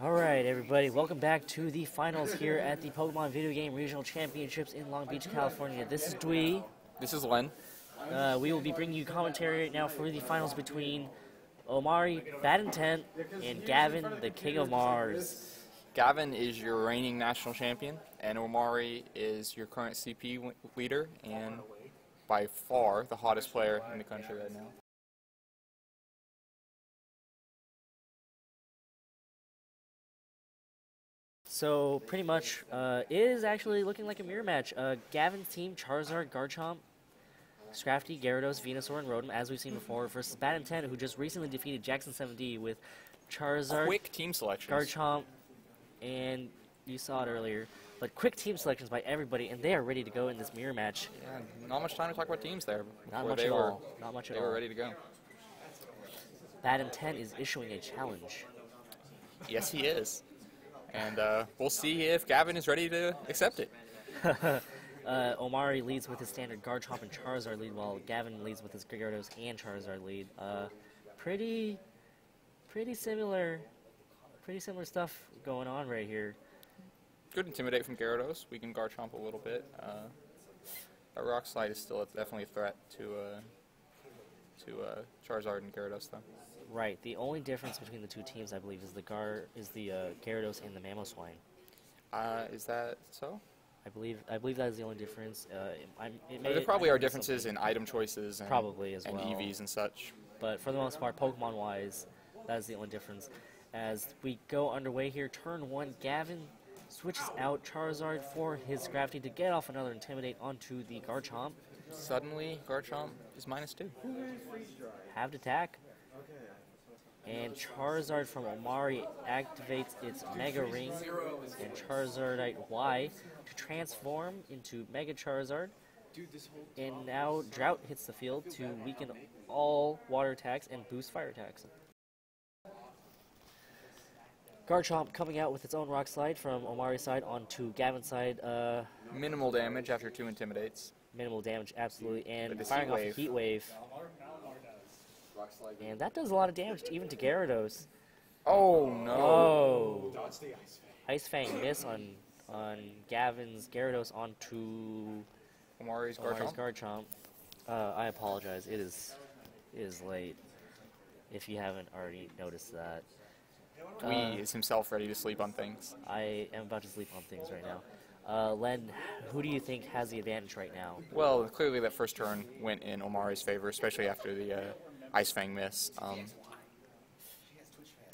Alright everybody, welcome back to the finals here at the Pokemon Video Game Regional Championships in Long Beach, California. This is Dwee. This is Len. We will be bringing you commentary right now for the finals between Omari, BadIntent, and Gavin, the King of Mars. Gavin is your reigning national champion, and Omari is your current CP leader, and by far the hottest player in the country right now. So, pretty much, it is actually looking like a mirror match. Gavin's team, Charizard, Garchomp, Scrafty, Gyarados, Venusaur, and Rotom, as we've seen before, versus BadIntent, who just recently defeated Jackson 7D with Charizard, Quick team selections. Garchomp, and you saw it earlier, but quick team selections by everybody, and they are ready to go in this mirror match. Yeah, not much time to talk about teams there. Not much at all. Not much at all. They were ready to go. BadIntent is issuing a challenge. Yes, he is. And we'll see if Gavin is ready to accept it. Omari leads with his standard Garchomp and Charizard lead, while Gavin leads with his Gyarados and Charizard lead. Pretty similar stuff going on right here. Good Intimidate from Gyarados. We can Garchomp a little bit. That Rock Slide is still definitely a threat to Charizard and Gyarados, though. Right. The only difference between the two teams, I believe, is the Gyarados and the Mamoswine. Is that so? I believe that is the only difference. There probably are differences in item choices and, probably as and well. EVs and such. But for the most part, Pokemon-wise, that is the only difference. As we go underway here, turn 1, Gavin switches out Charizard for his Scrafty to get off another Intimidate onto the Garchomp. Suddenly, Garchomp is -2. Halved attack. And Charizard from Omari activates its Mega Ring and Charizardite Y to transform into Mega Charizard. And now Drought hits the field to weaken all water attacks and boost fire attacks. Garchomp coming out with its own Rock Slide from Omari's side onto Gavin's side. Minimal damage after 2 Intimidates. Minimal damage, absolutely. And But firing off a Heat Wave. And that does a lot of damage, even to Gyarados. Oh, no. Oh. Ice Fang miss on Gavin's Gyarados onto Omari's Garchomp. I apologize. It is late, if you haven't already noticed that. Dwee is himself ready to sleep on things. I am about to sleep on things right now. Len, who do you think has the advantage right now? Well, clearly that first turn went in Omari's favor, especially after the Ice Fang miss.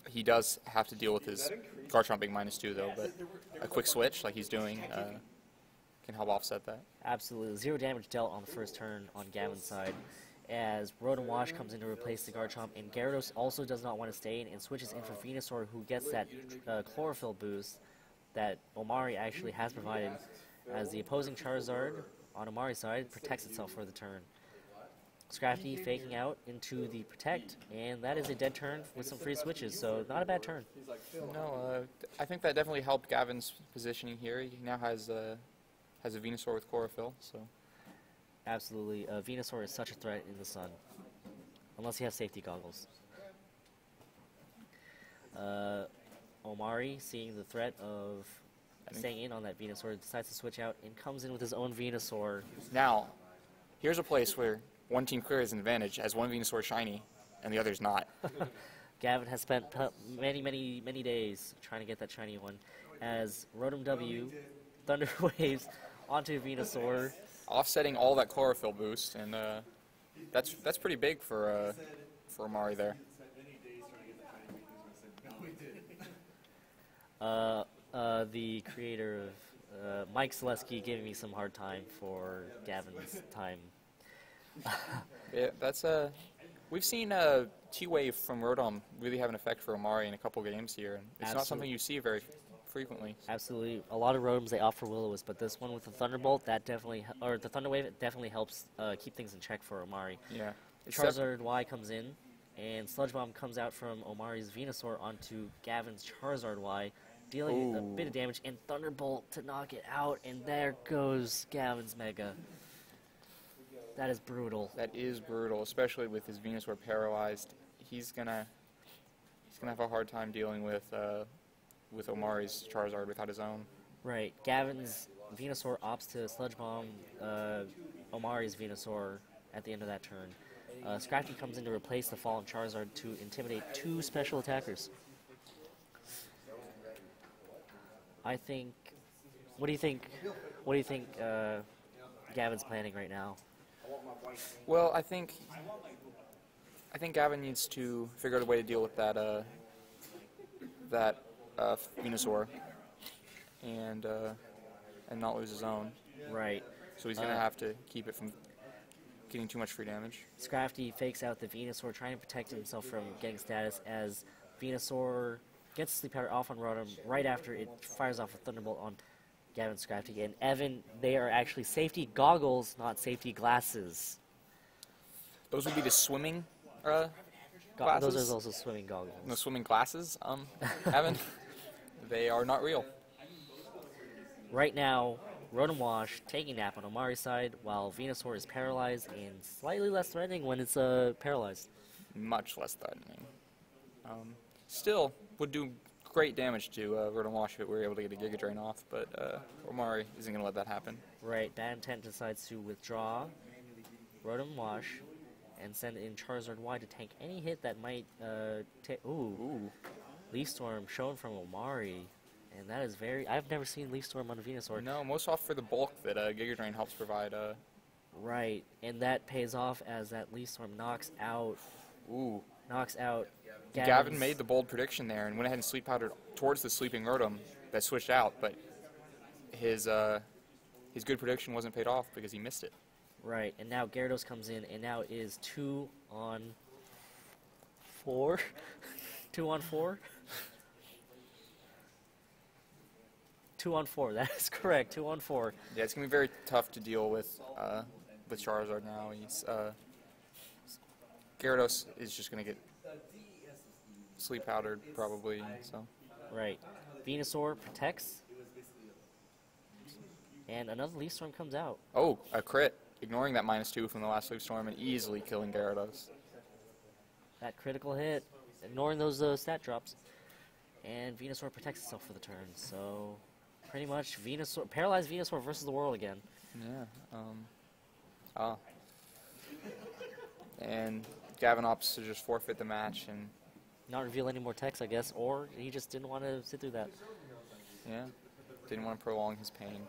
He does have to deal with his Garchomp being -2, though, but a quick switch, like he's doing, can help offset that. Absolutely. 0 damage dealt on the first turn on Gavin's side, as Rotom Wash comes in to replace the Garchomp, and Gyarados also does not want to stay in and switches in for Venusaur, who gets that Chlorophyll boost that Omari actually has provided, as the opposing Charizard on Omari's side protects itself for the turn. Scrafty faking out into the Protect, and that is a dead turn with some free switches, so not a bad turn. No, I think that definitely helped Gavin's positioning here. He now has a Venusaur with Chlorophyll, so... Absolutely. Venusaur is such a threat in the sun, unless you have safety goggles. Omari, seeing the threat of staying in on that Venusaur, decides to switch out and comes in with his own Venusaur. Now, here's a place where one team clearly has an advantage, as one Venusaur shiny, and the other's not. Gavin has spent many days trying to get that shiny one, as Rotom W Thunder Waves onto Venusaur, offsetting all that Chlorophyll boost, and that's pretty big for Omari there. The creator of Mike Selesky giving me some hard time for Gavin's time. Yeah, that's we've seen T-Wave from Rotom really have an effect for Omari in a couple games here, and it's not something you see very frequently. Absolutely, a lot of Rotoms they opt for Will-O-Wisp, but this one with the Thunderbolt, that definitely, or the Thunder Wave, it definitely helps keep things in check for Omari. Yeah. Charizard Y comes in, and Sludge Bomb comes out from Omari's Venusaur onto Gavin's Charizard Y, dealing a bit of damage, and Thunderbolt to knock it out, and there goes Gavin's Mega. That is brutal. That is brutal, especially with his Venusaur paralyzed. He's gonna have a hard time dealing with with Omari's Charizard without his own. Right. Gavin's Venusaur opts to Sludge Bomb Omari's Venusaur at the end of that turn. Scrafty comes in to replace the fallen Charizard to intimidate 2 special attackers. I think. What do you think? What do you think Gavin's planning right now? Well, I think Gavin needs to figure out a way to deal with that Venusaur and not lose his own. Right. So he's gonna have to keep it from getting too much free damage. Scrafty fakes out the Venusaur, trying to protect himself from getting status as Venusaur gets Sleep Powder off on Rotom right after it fires off a Thunderbolt on Gavin Scrafty. And Evan, they are actually safety goggles, not safety glasses. Those would be the swimming glasses? Those are also swimming goggles. No swimming glasses, Evan. They are not real. Right now, Rotom Wash taking nap on Omari's side, while Venusaur is paralyzed and slightly less threatening when it's paralyzed. Much less threatening. Still, would do great damage to Rotom Wash if we were able to get a Giga Drain off, but Omari isn't going to let that happen. Right, BadIntent decides to withdraw Rotom Wash and send in Charizard Y to tank any hit that might take. Ooh. Leaf Storm shown from Omari. And that is very... I've never seen Leaf Storm on a Venusaur. No, most off for the bulk that Giga Drain helps provide. Right, and that pays off as that Leaf Storm knocks out... Ooh. Knocks out... Gavin made the bold prediction there and went ahead and Sleep Powdered towards the sleeping Rotom that switched out, but his good prediction wasn't paid off because he missed it. Right, and now Gyarados comes in, and now it is 2 on 4? 2 on 4? 2 on 4, that is correct, 2 on 4. Yeah, it's going to be very tough to deal with Charizard now. Gyarados is just going to get Sleep Powdered, probably, so. Right. Venusaur protects. And another Leaf Storm comes out. Oh, a crit. Ignoring that -2 from the last Leaf Storm and easily killing Gyarados. That critical hit. Ignoring those stat drops. And Venusaur protects itself for the turn. So, pretty much Venusaur, paralyzed Venusaur versus the world again. Yeah. And Gavin opts to just forfeit the match and not reveal any more text, I guess, or he just didn't want to sit through that. yeah, didn't want to prolong his pain.